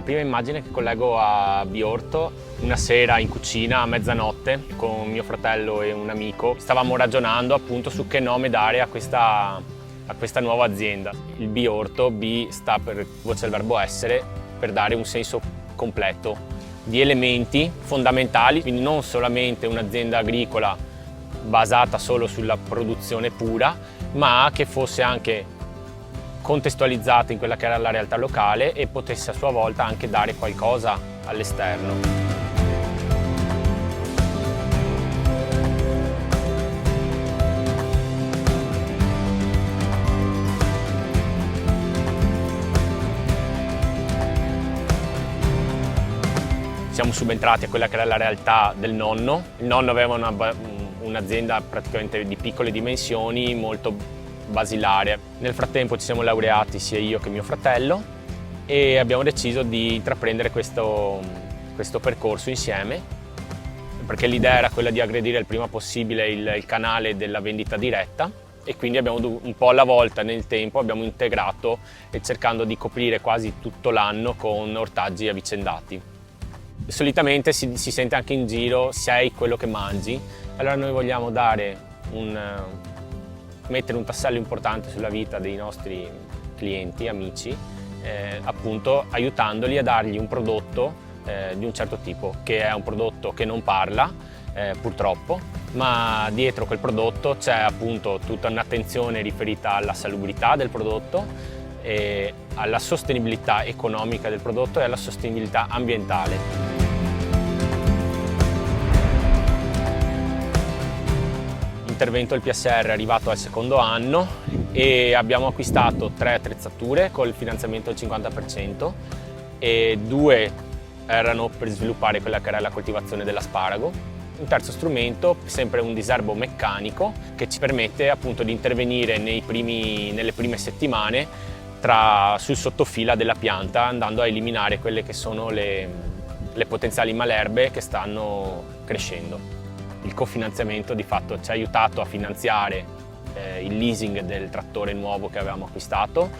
La prima immagine che collego a Biorto, una sera in cucina a mezzanotte con mio fratello e un amico, stavamo ragionando appunto su che nome dare a questa nuova azienda. Il Biorto, B sta per voce del verbo essere, per dare un senso completo di elementi fondamentali, quindi non solamente un'azienda agricola basata solo sulla produzione pura, ma che fosse anche contestualizzata in quella che era la realtà locale e potesse a sua volta anche dare qualcosa all'esterno. Siamo subentrati a quella che era la realtà del nonno. Il nonno aveva un'azienda praticamente di piccole dimensioni, molto basilare. Nel frattempo ci siamo laureati sia io che mio fratello e abbiamo deciso di intraprendere questo percorso insieme, perché l'idea era quella di aggredire il prima possibile il canale della vendita diretta e quindi abbiamo un po' alla volta nel tempo abbiamo integrato e cercando di coprire quasi tutto l'anno con ortaggi avvicendati. Solitamente si sente anche in giro sei quello che mangi, allora noi vogliamo mettere un tassello importante sulla vita dei nostri clienti, amici, appunto aiutandoli a dargli un prodotto di un certo tipo, che è un prodotto che non parla, purtroppo, ma dietro quel prodotto c'è appunto tutta un'attenzione riferita alla salubrità del prodotto, alla sostenibilità economica del prodotto e alla sostenibilità ambientale. L'intervento del PSR è arrivato al secondo anno e abbiamo acquistato 3 attrezzature col finanziamento del 50% e 2 erano per sviluppare quella che era la coltivazione dell'asparago. Un terzo strumento, sempre un diserbo meccanico, che ci permette appunto di intervenire nelle prime settimane sul sottofila della pianta, andando a eliminare quelle che sono le potenziali malerbe che stanno crescendo. Il cofinanziamento di fatto ci ha aiutato a finanziare il leasing del trattore nuovo che avevamo acquistato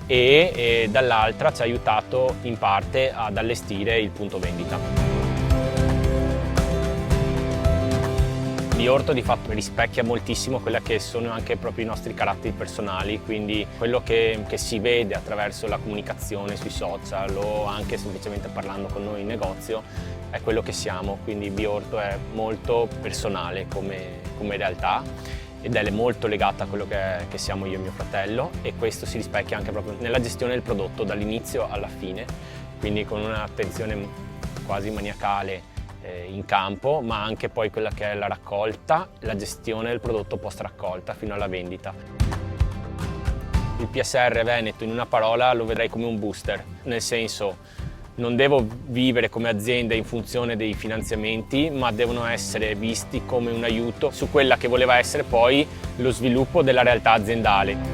e dall'altra ci ha aiutato in parte ad allestire il punto vendita. Biorto di fatto rispecchia moltissimo quella che sono anche proprio i nostri caratteri personali, quindi quello che si vede attraverso la comunicazione sui social o anche semplicemente parlando con noi in negozio è quello che siamo, quindi Biorto è molto personale come realtà ed è molto legata a quello che siamo io e mio fratello e questo si rispecchia anche proprio nella gestione del prodotto dall'inizio alla fine, quindi con un'attenzione quasi maniacale in campo, ma anche poi quella che è la raccolta, la gestione del prodotto post raccolta fino alla vendita. Il PSR Veneto in una parola lo vedrei come un booster, nel senso non devo vivere come azienda in funzione dei finanziamenti, ma devono essere visti come un aiuto su quella che voleva essere poi lo sviluppo della realtà aziendale.